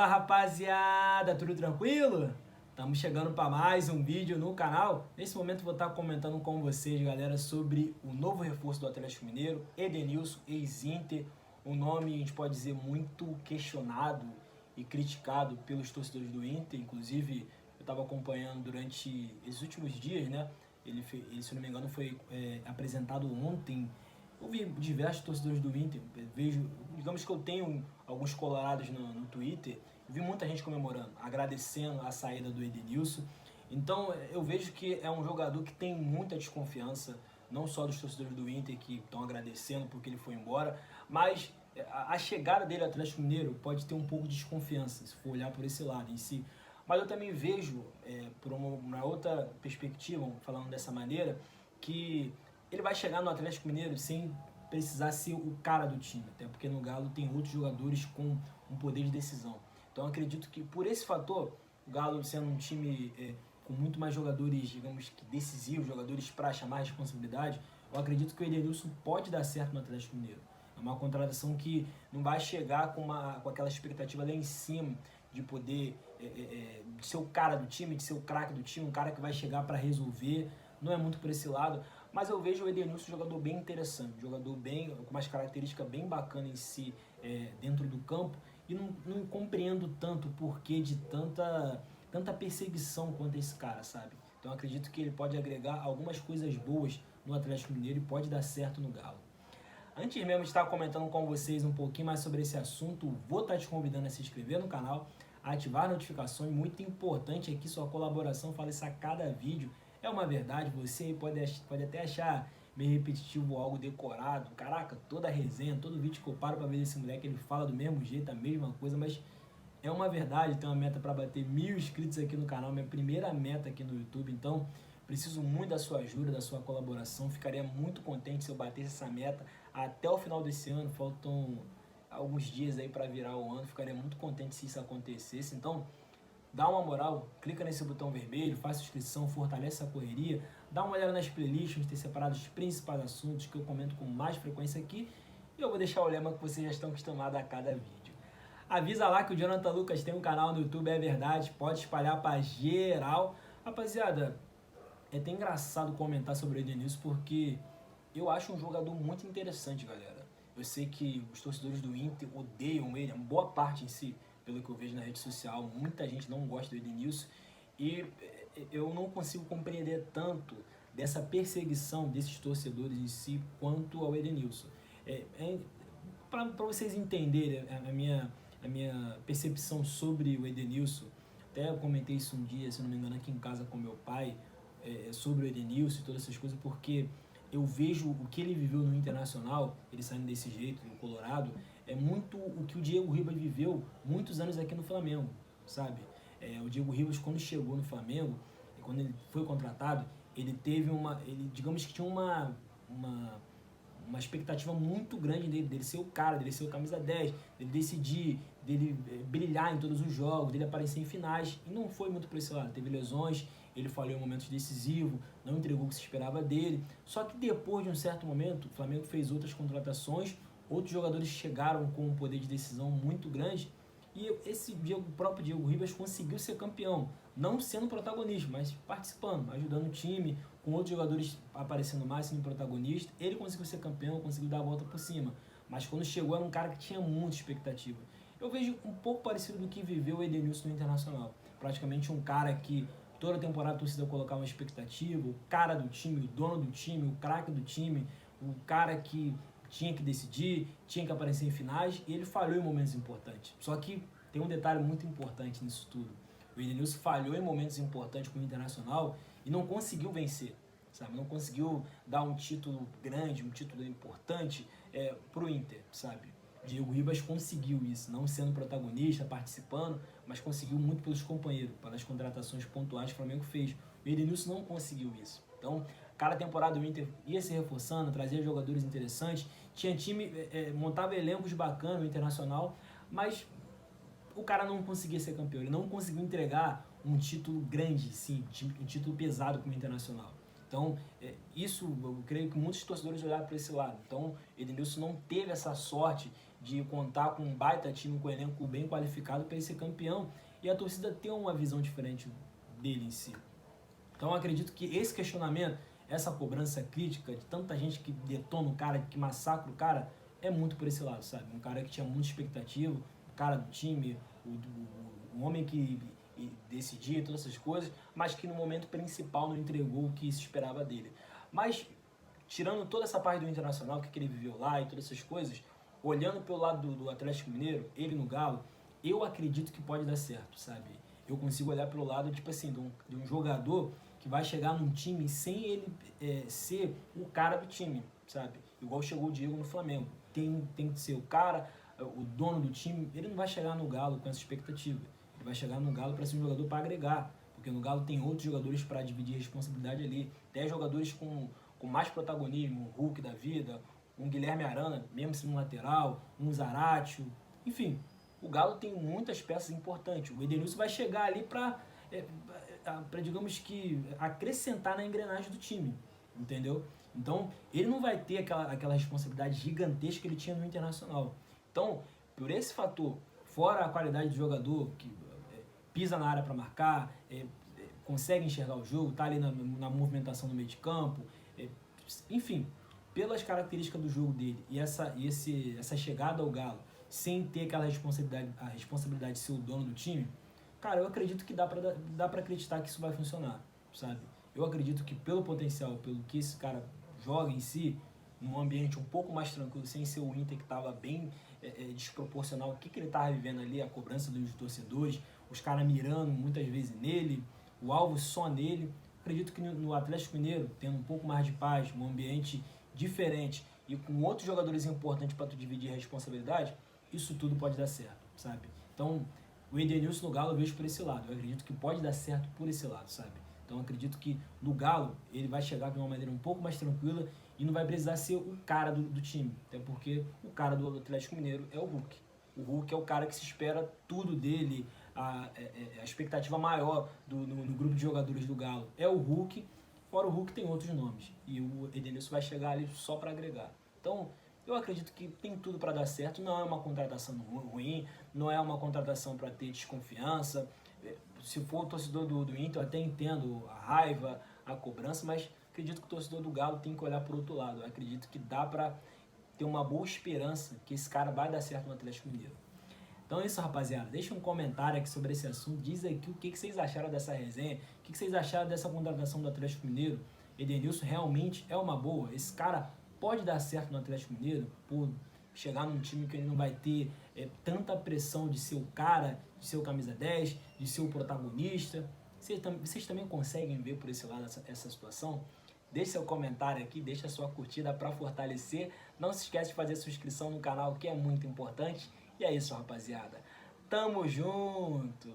Fala rapaziada, tudo tranquilo? Estamos chegando para mais um vídeo no canal. Nesse momento vou estar comentando com vocês, galera, sobre o novo reforço do Atlético Mineiro, Edenilson, ex-Inter. Um nome, a gente pode dizer, muito questionado e criticado pelos torcedores do Inter. Inclusive, eu estava acompanhando durante esses últimos dias, né? Ele, se não me engano, foi apresentado ontem. Eu vi diversos torcedores do Inter, digamos que eu tenho alguns colorados no Twitter, vi muita gente comemorando, agradecendo a saída do Edenilson. Então eu vejo que é um jogador que tem muita desconfiança, não só dos torcedores do Inter que estão agradecendo porque ele foi embora, mas a chegada dele ao Atlético Mineiro pode ter um pouco de desconfiança, se for olhar por esse lado em si. Mas eu também vejo, por uma outra perspectiva, falando dessa maneira, que ele vai chegar no Atlético Mineiro sem precisar ser o cara do time, até porque no Galo tem outros jogadores com um poder de decisão. Então eu acredito que por esse fator, o Galo sendo um time com muito mais jogadores, digamos que decisivos, jogadores para chamar a responsabilidade, eu acredito que o Edenilson pode dar certo no Atlético Mineiro. É uma contratação que não vai chegar com aquela expectativa lá em cima de poder de ser o cara do time, de ser o craque do time, um cara que vai chegar para resolver. Não é muito por esse lado, mas eu vejo o Edenilson um jogador bem interessante, um jogador com umas características bem bacanas em si dentro do campo, e não compreendo tanto o porquê de tanta perseguição quanto esse cara, sabe? Então acredito que ele pode agregar algumas coisas boas no Atlético Mineiro e pode dar certo no Galo. Antes mesmo de estar comentando com vocês um pouquinho mais sobre esse assunto, vou estar te convidando a se inscrever no canal, a ativar notificações, muito importante aqui sua colaboração, fala isso a cada vídeo. É uma verdade, você pode até achar meio repetitivo ou algo decorado. Caraca, toda resenha, todo vídeo que eu paro pra ver desse moleque, ele fala do mesmo jeito, a mesma coisa, mas é uma verdade. Tenho uma meta para bater 1000 inscritos aqui no canal, minha primeira meta aqui no YouTube, então preciso muito da sua ajuda, da sua colaboração. Ficaria muito contente se eu batesse essa meta até o final desse ano. Faltam alguns dias aí para virar o ano, ficaria muito contente se isso acontecesse. Então dá uma moral, clica nesse botão vermelho, faça inscrição, fortalece a correria, dá uma olhada nas playlists, tem separado os principais assuntos que eu comento com mais frequência aqui, e eu vou deixar o lema que vocês já estão acostumados a cada vídeo. Avisa lá que o Jonathan Lucas tem um canal no YouTube, é verdade, pode espalhar pra geral. Rapaziada, é até engraçado comentar sobre o Edenilson, porque eu acho um jogador muito interessante, galera. Eu sei que os torcedores do Inter odeiam ele, uma boa parte em si, pelo que eu vejo na rede social, muita gente não gosta do Edenilson, e eu não consigo compreender tanto dessa perseguição desses torcedores em si quanto ao Edenilson. Para vocês entenderem a minha percepção sobre o Edenilson, até eu comentei isso um dia, se não me engano, aqui em casa com meu pai, sobre o Edenilson e todas essas coisas, porque eu vejo o que ele viveu no Internacional, ele saindo desse jeito, no Colorado, é muito o que o Diego Ribas viveu muitos anos aqui no Flamengo, sabe? O Diego Ribas, quando chegou no Flamengo, quando ele foi contratado, ele teve ele, digamos que tinha uma expectativa muito grande dele ser o cara, dele ser o camisa 10, dele decidir, dele brilhar em todos os jogos, dele aparecer em finais, e não foi muito por esse lado. Teve lesões, ele falhou em momentos decisivos, não entregou o que se esperava dele. Só que depois de um certo momento, o Flamengo fez outras contratações, outros jogadores chegaram com um poder de decisão muito grande, e o próprio Diego Ribas conseguiu ser campeão, não sendo protagonista, mas participando, ajudando o time, com outros jogadores aparecendo mais, sendo protagonista. Ele conseguiu ser campeão, conseguiu dar a volta por cima, mas quando chegou era um cara que tinha muita expectativa. Eu vejo um pouco parecido do que viveu o Edenilson no Internacional, praticamente um cara que toda temporada a torcida colocava uma expectativa, o cara do time, o dono do time, o craque do time, o cara que tinha que decidir, tinha que aparecer em finais, e ele falhou em momentos importantes. Só que tem um detalhe muito importante nisso tudo. O Edenilson falhou em momentos importantes com o Internacional e não conseguiu vencer, sabe? Não conseguiu dar um título grande, um título importante pro Inter, sabe? Diego Ribas conseguiu isso, não sendo protagonista, participando, mas conseguiu muito pelos companheiros, pelas contratações pontuais que o Flamengo fez. O Edenilson não conseguiu isso. Então, cada temporada o Inter ia se reforçando, trazia jogadores interessantes, tinha time, montava elencos bacanas no Internacional, mas o cara não conseguia ser campeão, ele não conseguiu entregar um título grande, sim, um título pesado como o Internacional. Então, isso eu creio que muitos torcedores olharam para esse lado. Então, Edenilson não teve essa sorte de contar com um baita time, com um elenco bem qualificado para ele ser campeão e a torcida ter uma visão diferente dele em si. Então eu acredito que esse questionamento, essa cobrança crítica de tanta gente que detona o cara, que massacra o cara, é muito por esse lado, sabe? Um cara que tinha muita expectativa, o cara do time, o homem que decidia todas essas coisas, mas que no momento principal não entregou o que se esperava dele. Mas, tirando toda essa parte do Internacional, que ele viveu lá e todas essas coisas, olhando pelo lado do Atlético Mineiro, ele no Galo, eu acredito que pode dar certo, sabe? Eu consigo olhar pelo lado, tipo assim, de um jogador que vai chegar num time sem ele ser o cara do time, sabe? Igual chegou o Diego no Flamengo. Tem que ser o cara, o dono do time. Ele não vai chegar no Galo com essa expectativa. Ele vai chegar no Galo para ser um jogador para agregar. Porque no Galo tem outros jogadores para dividir responsabilidade ali. 10 jogadores com mais protagonismo, um Hulk da vida, um Guilherme Arana, mesmo sendo um lateral, um Zaratio. Enfim, o Galo tem muitas peças importantes. O Edenilson vai chegar ali para digamos que, acrescentar na engrenagem do time, entendeu? Então, ele não vai ter aquela responsabilidade gigantesca que ele tinha no Internacional. Então, por esse fator, fora a qualidade do jogador, que pisa na área para marcar, consegue enxergar o jogo, tá ali na movimentação no meio de campo, enfim, pelas características do jogo dele e essa chegada ao Galo, sem ter aquela responsabilidade de ser o dono do time, cara, eu acredito que dá pra acreditar que isso vai funcionar, sabe? Eu acredito que pelo potencial, pelo que esse cara joga em si, num ambiente um pouco mais tranquilo, sem ser o Inter que estava bem desproporcional o que ele estava vivendo ali, a cobrança dos torcedores, os caras mirando muitas vezes nele, o alvo só nele. Acredito que no Atlético Mineiro, tendo um pouco mais de paz, um ambiente diferente e com outros jogadores importantes para tu dividir a responsabilidade, isso tudo pode dar certo, sabe? Então, o Edenilson no Galo eu vejo por esse lado. Eu acredito que pode dar certo por esse lado, sabe? Então, eu acredito que no Galo ele vai chegar de uma maneira um pouco mais tranquila e não vai precisar ser o cara do time. Até porque o cara do Atlético Mineiro é o Hulk. O Hulk é o cara que se espera tudo dele, a expectativa maior no grupo de jogadores do Galo é o Hulk. Fora o Hulk tem outros nomes. E o Edenilson vai chegar ali só para agregar. Então, eu acredito que tem tudo para dar certo. Não é uma contratação ruim, não é uma contratação para ter desconfiança. Se for o torcedor do Inter, eu até entendo a raiva, a cobrança, mas acredito que o torcedor do Galo tem que olhar por outro lado. Eu acredito que dá para ter uma boa esperança que esse cara vai dar certo no Atlético Mineiro. Então é isso, rapaziada. Deixa um comentário aqui sobre esse assunto. Diz aqui o que vocês acharam dessa resenha, o que vocês acharam dessa contratação do Atlético Mineiro. Edenilson realmente é uma boa? Esse cara pode dar certo no Atlético Mineiro por chegar num time que ele não vai ter tanta pressão de ser o cara, de ser o camisa 10, de ser o protagonista? Vocês também conseguem ver por esse lado essa situação? Deixe seu comentário aqui, deixa a sua curtida para fortalecer. Não se esquece de fazer sua inscrição no canal, que é muito importante. E é isso, rapaziada. Tamo junto!